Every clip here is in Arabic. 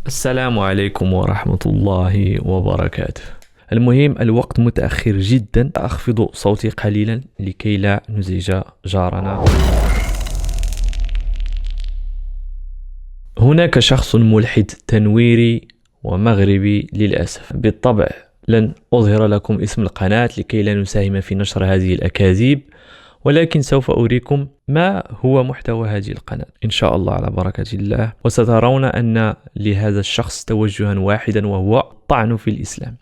السلام عليكم ورحمة الله وبركاته. المهم الوقت متأخر جدا، أخفض صوتي قليلا لكي لا نزعج جارنا. هناك شخص ملحد تنويري ومغربي للأسف. بالطبع لن أظهر لكم اسم القناة لكي لا نساهم في نشر هذه الأكاذيب، ولكن سوف أريكم ما هو محتوى هذه القناة إن شاء الله على بركة الله، وسترون أن لهذا الشخص توجها واحدا وهو الطعن في الإسلام،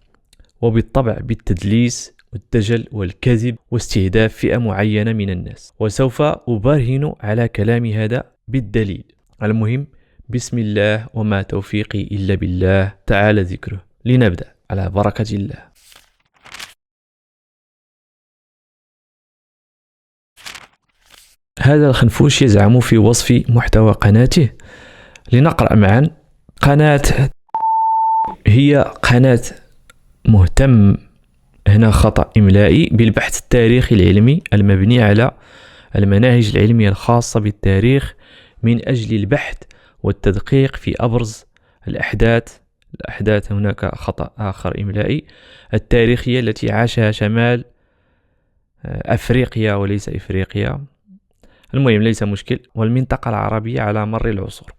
وبالطبع بالتدليس والدجل والكذب واستهداف فئة معينة من الناس، وسوف أبرهن على كلام هذا بالدليل. المهم بسم الله وما توفيقي إلا بالله تعالى ذكره. لنبدأ على بركة الله. هذا الخنفوش يزعم في وصف محتوى قناته. لنقرأ معا. قناة هي قناة مهتم، هنا خطأ إملائي، بالبحث التاريخي العلمي المبني على المناهج العلمية الخاصة بالتاريخ من أجل البحث والتدقيق في أبرز الأحداث، هناك خطأ آخر إملائي، التاريخية التي عاشها شمال أفريقيا وليس إفريقيا، المهم ليس مشكل، والمنطقة العربية على مر العصور.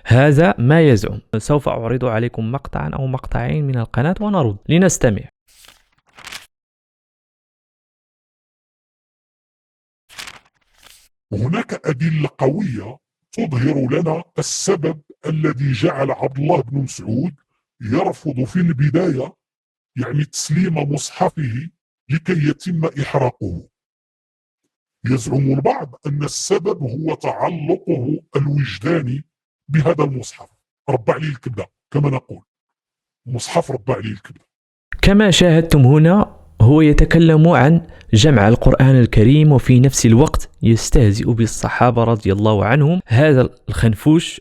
هذا ما يزعم. سوف أعرض عليكم مقطعا أو مقطعين من القناة ونرد. لنستمع. هناك أدلة قوية تظهر لنا السبب الذي جعل عبد الله بن مسعود يرفض في البداية تسليم مصحفه لكي يتم إحراقه. يزعم البعض أن السبب هو تعلقه الوجداني بهذا المصحف، رب عليه الكبدة كما نقول، مصحف رب عليه الكبدة. كما شاهدتم هنا هو يتكلم عن جمع القرآن الكريم وفي نفس الوقت يستهزئ بالصحابة رضي الله عنهم. هذا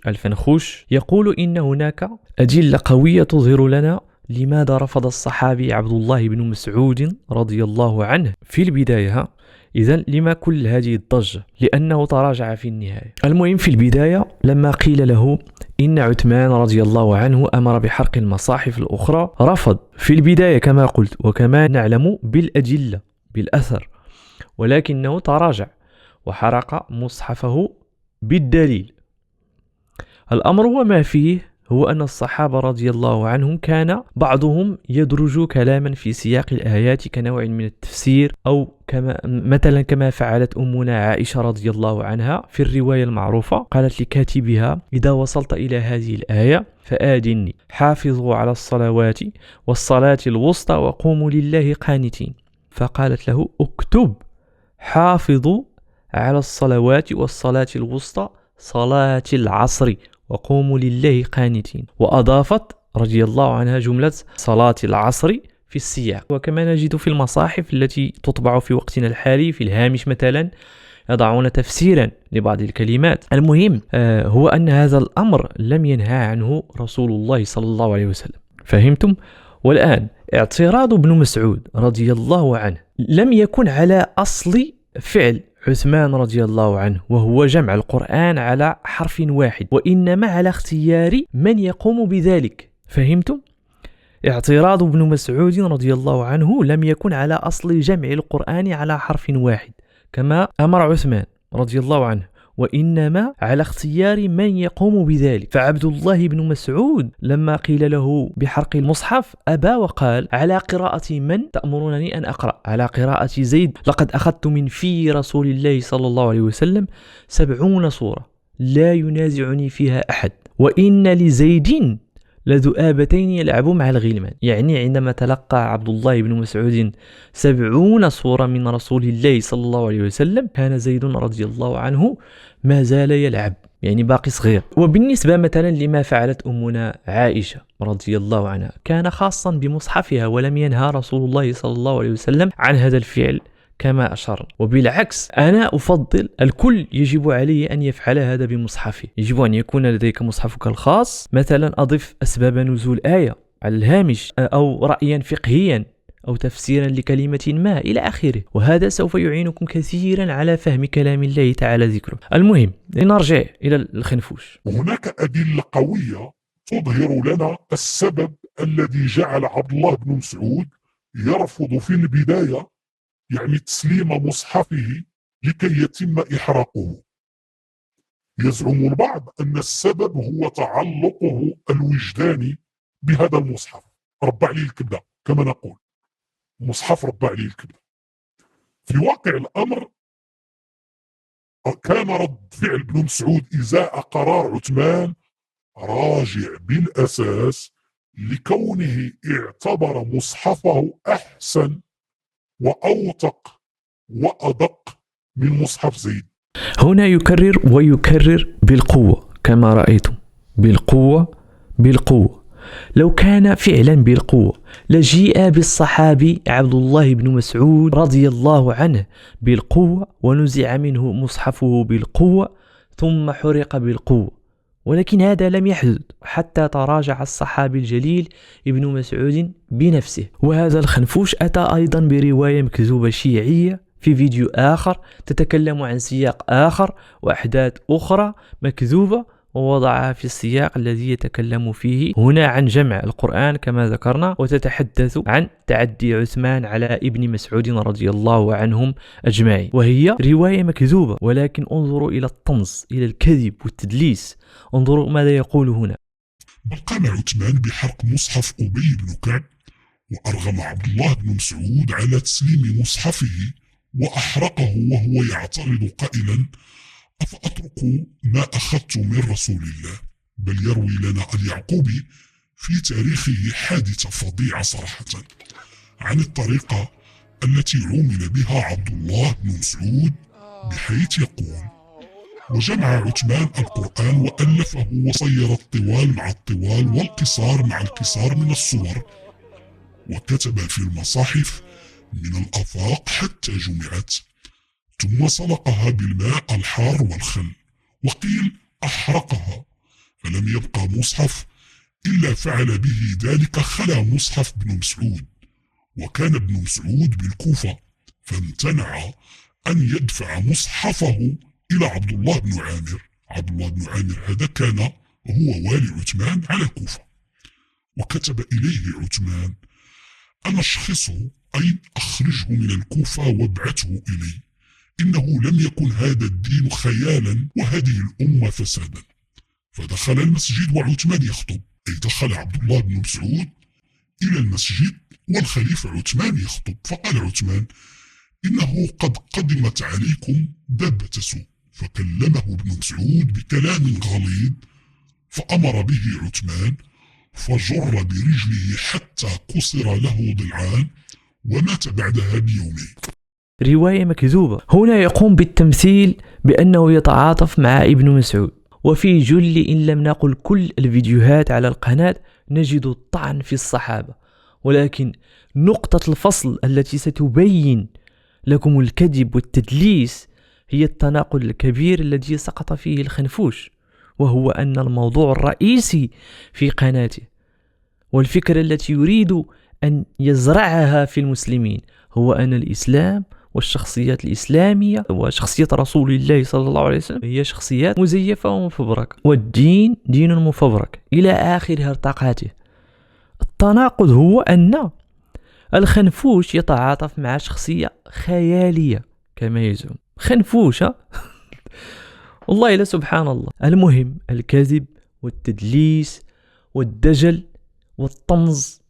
الفنخوش يقول إن هناك أدلة قوية تظهر لنا لماذا رفض الصحابي عبد الله بن مسعود رضي الله عنه في البداية. إذن لما كل هذه الضجة؟ لأنه تراجع في النهاية. المهم في البداية لما قيل له إن عثمان رضي الله عنه أمر بحرق المصاحف الأخرى، رفض في البداية كما قلت وكما نعلم بالأدلة بالأثر، ولكنه تراجع وحرق مصحفه بالدليل. الأمر وما فيه هو أن الصحابة رضي الله عنهم كان بعضهم يدرج كلاما في سياق الآيات كنوع من التفسير، أو كما فعلت أمنا عائشة رضي الله عنها في الرواية المعروفة، قالت لكاتبها: إذا وصلت إلى هذه الآية فآذني، حافظوا على الصلوات والصلاة الوسطى وقوموا لله قانتين. فقالت له: اكتب حافظوا على الصلوات والصلاة الوسطى صلاة العصر وقوموا لله قانتين، وأضافت رضي الله عنها جملة صلاة العصر في السياق. وكما نجد في المصاحف التي تطبع في وقتنا الحالي في الهامش مثلا يضعون تفسيرا لبعض الكلمات. المهم هو أن هذا الأمر لم ينهى عنه رسول الله صلى الله عليه وسلم. فهمتم؟ والآن اعتراض ابن مسعود رضي الله عنه لم يكن على أصل فعل عثمان رضي الله عنه وهو جمع القرآن على حرف واحد، وإنما على اختيار من يقوم بذلك. فهمتم؟ اعتراض ابن مسعود رضي الله عنه لم يكن على أصل جمع القرآن على حرف واحد كما أمر عثمان رضي الله عنه، وإنما على اختيار من يقوم بذلك. فعبد الله بن مسعود لما قيل له بحرق المصحف أبى وقال: على قراءة من تأمرونني أن أقرأ؟ على قراءة زيد. لقد أخذت من في رسول الله صلى الله عليه وسلم 70 سورة لا ينازعني فيها أحد، وإن لزيد لذؤابتين يلعب مع الغلمان. عندما تلقى عبد الله بن مسعود 70 سورة من رسول الله صلى الله عليه وسلم، كان زيد رضي الله عنه ما زال يلعب، باقي صغير. وبالنسبة مثلا لما فعلت أمنا عائشة رضي الله عنها، كان خاصا بمصحفها، ولم ينهى رسول الله صلى الله عليه وسلم عن هذا الفعل كما أشار. وبالعكس أنا أفضل، الكل يجب عليه أن يفعل هذا بمصحفه. يجب أن يكون لديك مصحفك الخاص، مثلا أضف أسباب نزول آية على الهامش، أو رأيا فقهيا أو تفسيرا لكلمة ما إلى آخره، وهذا سوف يعينكم كثيرا على فهم كلام الله تعالى ذكره. المهم لنرجع إلى الخنفوش. هناك أدلة قوية تظهر لنا السبب الذي جعل عبد الله بن مسعود يرفض في البداية تسليم مصحفه لكي يتم إحراقه. يزعم البعض أن السبب هو تعلقه الوجداني بهذا المصحف، ربع لي الكبدة كما نقول، مصحف ربع لي الكبدة. في واقع الأمر كان رد فعل ابن مسعود إزاء قرار عثمان راجع بالأساس لكونه اعتبر مصحفه أحسن وأوثق وأدق من مصحف زيد. هنا يكرر ويكرر بالقوة كما رأيتم، بالقوة. لو كان فعلا بالقوة لجيء بالصحابي عبد الله بن مسعود رضي الله عنه بالقوة ونزع منه مصحفه بالقوة ثم حرق بالقوة، ولكن هذا لم يحدث حتى تراجع الصحابي الجليل ابن مسعود بنفسه. وهذا الخنفوش أتى أيضا برواية مكذوبة شيعية في فيديو آخر تتكلم عن سياق آخر وأحداث أخرى مكذوبة، ووضعها في السياق الذي يتكلم فيه هنا عن جمع القرآن كما ذكرنا، وتتحدث عن تعدي عثمان على ابن مسعود رضي الله عنهم أجمعين، وهي رواية مكذوبة. ولكن انظروا إلى الطمس، إلى الكذب والتدليس. انظروا ماذا يقول هنا. بل قام عثمان بحرق مصحف أبي بن كعب، وأرغم عبد الله بن مسعود على تسليم مصحفه وأحرقه وهو يعترض قائلا: أفأترك ما أخذت من رسول الله؟ بل يروي لنا اليعقوبي في تاريخه حادثة فظيعة صراحة عن الطريقة التي عُمل بها عبد الله بن مسعود، بحيث يقول: وجمع عثمان القرآن وألفه وصير الطوال مع الطوال والقصار مع القصار من الصور، وكتب في المصاحف من الآفاق حتى جمعت، ثم سلقها بالماء الحار والخل، وقيل أحرقها، فلم يبقى مصحف إلا فعل به ذلك خلا مصحف ابن مسعود. وكان ابن مسعود بالكوفة، فامتنع أن يدفع مصحفه إلى عبد الله بن عامر. عبد الله بن عامر هذا كان هو والي عثمان على الكوفة، وكتب إليه عثمان: أنا أشخصه، أي أخرجه من الكوفة وابعثه إلي، إنه لم يكن هذا الدين خيالا وهذه الأمة فسادا. فدخل المسجد وعثمان يخطب، أي دخل عبد الله بن مسعود إلى المسجد والخليفة عثمان يخطب، فقال عثمان: إنه قد قدمت عليكم دابة سوء. فكلمه ابن مسعود بكلام غليظ، فأمر به عثمان، فجر برجله حتى كسر له ضلعان، ومات بعدها بيومين. رواية مكذوبة. هنا يقوم بالتمثيل بأنه يتعاطف مع ابن مسعود، وفي جل إن لم نقل كل الفيديوهات على القناة نجد الطعن في الصحابة، ولكن نقطة الفصل التي ستبين لكم الكذب والتدليس هي التناقض الكبير الذي سقط فيه الخنفوش، وهو أن الموضوع الرئيسي في قناته والفكرة التي يريد أن يزرعها في المسلمين هو أن الإسلام والشخصيات الإسلامية وشخصية رسول الله صلى الله عليه وسلم هي شخصيات مزيفة ومفبركة، والدين دين مفبرك إلى آخر هرطقاته. التناقض هو أن الخنفوش يتعاطف مع شخصية خيالية كما يزعم. خنفوش والله لا سبحان الله. المهم الكذب والتدليس والدجل والطمز،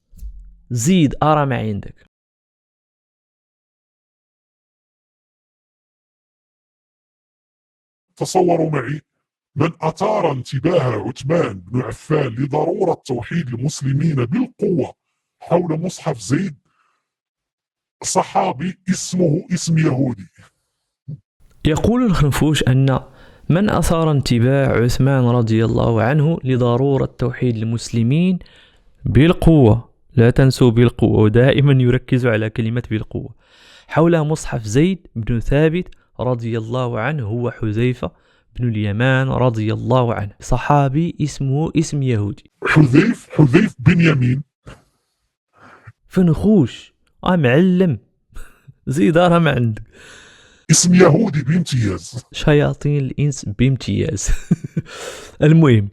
زيد أرى ما عندك. تصوروا معي من أثار انتباه عثمان بن عفان لضرورة توحيد المسلمين بالقوة حول مصحف زيد، صحابي اسمه اسم يهودي. يقول الخنفوش أن من أثار انتباه عثمان رضي الله عنه لضرورة توحيد المسلمين بالقوة، لا تنسوا بالقوة، ودائما يركز على كلمة بالقوة، حول مصحف زيد بن ثابت رضي الله عنه، هو حذيفة بن اليمان رضي الله عنه، صحابي اسمه اسم يهودي. حذيف بن يمين. فنخوش معلم زيد راه ما عندك. اسم يهودي بامتياز. شياطين الإنس بامتياز. المهم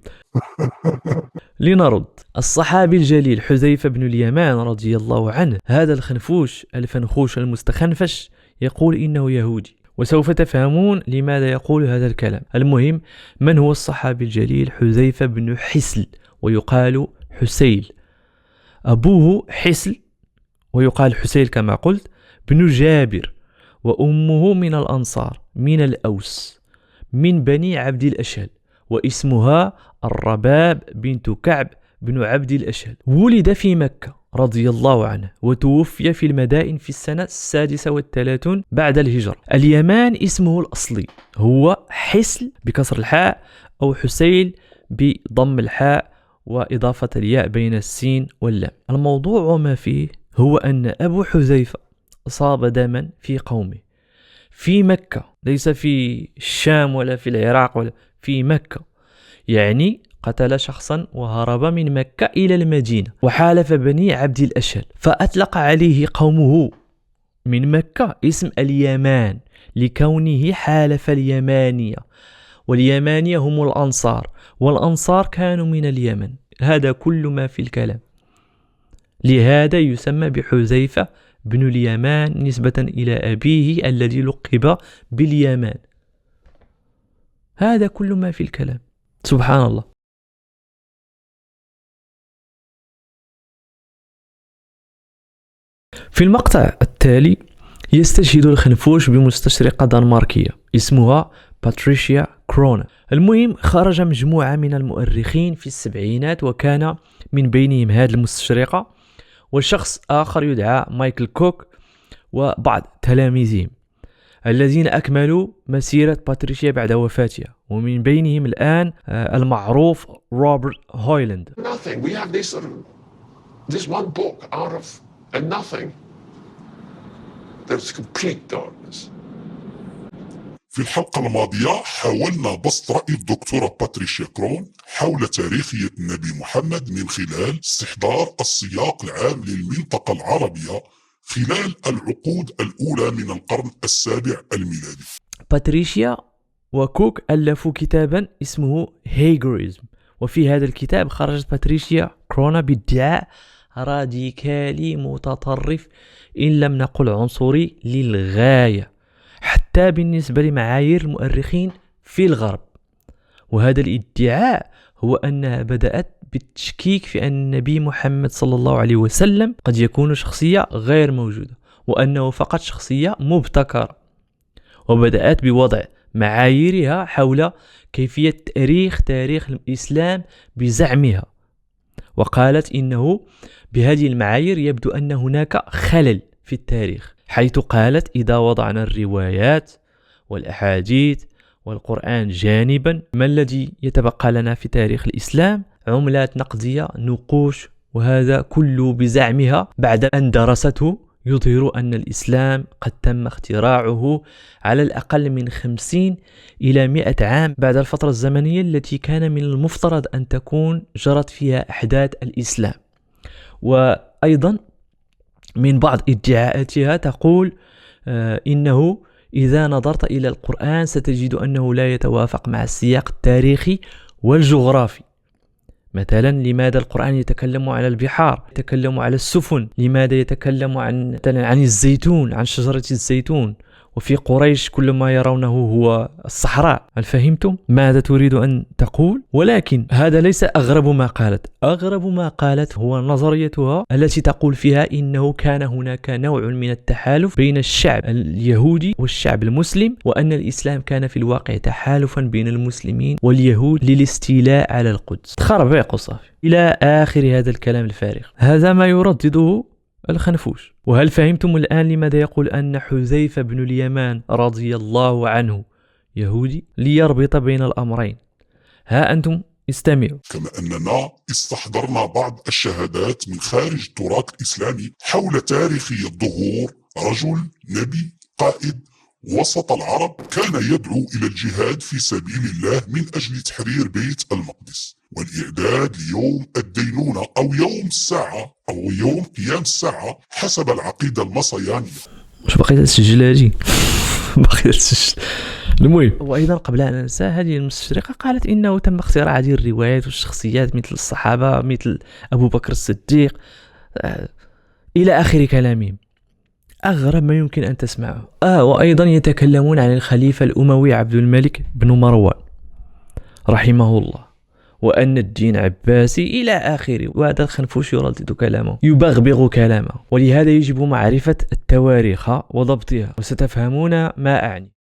لنرد. الصحابي الجليل حذيفة بن اليمان رضي الله عنه، هذا الخنفوش الفنخوش المستخنفش يقول إنه يهودي، وسوف تفهمون لماذا يقول هذا الكلام. المهم، من هو الصحابي الجليل حذيفة بن حسل ويقال حسيل؟ أبوه حسل ويقال حسيل كما قلت بن جابر، وأمه من الأنصار من الأوس من بني عبد الأشهل، واسمها الرباب بنت كعب بن عبد الأشهل. ولد في مكة رضي الله عنه، وتوفي في المدائن في السنة 36 بعد الهجرة. اليمان اسمه الأصلي هو حسل بكسر الحاء، أو حسيل بضم الحاء وإضافة الياء بين السين واللام. الموضوع وما فيه هو أن أبو حذيفة أصاب دما في قومه في مكة، ليس في الشام ولا في العراق ولا في مكة، يعني قتل شخصا وهرب من مكة إلى المدينة وحالف بني عبد الأشهل، فأطلق عليه قومه من مكة اسم اليمان لكونه حالف اليمانية، واليمانية هم الأنصار، والأنصار كانوا من اليمن. هذا كل ما في الكلام. لهذا يسمى بحذيفة بن اليمان نسبة إلى أبيه الذي لقب باليمان. هذا كل ما في الكلام. سبحان الله. في المقطع التالي يستشهد الخنفوش بمستشرقة دنماركية اسمها باتريشيا كرونا. المهم، خرج مجموعة من المؤرخين في السبعينات، وكان من بينهم هذه المستشرقة وشخص آخر يدعى مايكل كوك وبعض تلاميذهم الذين أكملوا مسيرة باتريشيا بعد وفاتها، ومن بينهم الآن المعروف روبرت هويلاند. Nothing. We have this one book out of a nothing. There's complete darkness. في الحلقة الماضية حاولنا بسط رأي الدكتورة باتريشيا كرون حول تاريخية النبي محمد من خلال استحضار السياق العام للمنطقة العربية خلال العقود الأولى من القرن السابع الميلادي. باتريشيا وكوك ألفوا كتابا اسمه هيجوريزم، وفي هذا الكتاب خرجت باتريشيا كرونا بادعاء راديكالي متطرف إن لم نقل عنصري للغاية، حتى بالنسبة لمعايير المؤرخين في الغرب. وهذا الادعاء هو أنها بدأت بالتشكيك في أن النبي محمد صلى الله عليه وسلم قد يكون شخصية غير موجودة، وأنه فقط شخصية مبتكرة، وبدأت بوضع معاييرها حول كيفية تاريخ الإسلام بزعمها، وقالت إنه بهذه المعايير يبدو أن هناك خلل في التاريخ، حيث قالت إذا وضعنا الروايات والأحاديث والقرآن جانبا، ما الذي يتبقى لنا في تاريخ الإسلام؟ عملات نقدية، نقوش، وهذا كله بزعمها بعد أن درسته يظهر أن الإسلام قد تم اختراعه على الأقل من 50 إلى 100 عام بعد الفترة الزمنية التي كان من المفترض أن تكون جرت فيها أحداث الإسلام. وأيضا من بعض ادعاءاتها تقول إنه إذا نظرت إلى القرآن ستجد أنه لا يتوافق مع السياق التاريخي والجغرافي. مثلا، لماذا القرآن يتكلم على البحار، يتكلم على السفن؟ لماذا يتكلم عن الزيتون، عن شجرة الزيتون؟ وفي قريش كل ما يرونه هو الصحراء. هل فهمتم ماذا تريد أن تقول؟ ولكن هذا ليس أغرب ما قالت. أغرب ما قالت هو نظريتها التي تقول فيها إنه كان هناك نوع من التحالف بين الشعب اليهودي والشعب المسلم، وأن الإسلام كان في الواقع تحالفا بين المسلمين واليهود للاستيلاء على القدس. تخربيق صافي إلى آخر هذا الكلام الفارغ. هذا ما يردده الخنفوش. وهل فهمتم الآن لماذا يقول أن حذيفة بن اليمان رضي الله عنه يهودي؟ ليربط بين الأمرين. ها أنتم استمعوا. كما أننا استحضرنا بعض الشهادات من خارج التراث الإسلامي حول تاريخية ظهور رجل نبي قائد وسط العرب كان يدعو إلى الجهاد في سبيل الله من أجل تحرير بيت المقدس، والإعداد ليوم الدينونة أو يوم الساعة أو يوم قيام الساعة حسب العقيدة المصيانية. مش باقي تسجل هذه باقي تسجل. المهم، وأيضا قبل أن ننسى، هذه المستشرقة قالت إنه تم اختراع هذه الروايات والشخصيات مثل الصحابة، مثل أبو بكر الصديق إلى آخر كلامهم. أغرب ما يمكن أن تسمعه. وأيضا يتكلمون عن الخليفة الأموي عبد الملك بن مروان رحمه الله، وأن الدين عباسي إلى آخره. وهذا الخنفوش يردد كلامه، يبغبغ كلامه، ولهذا يجب معرفة التواريخ وضبطها، وستفهمون ما أعني.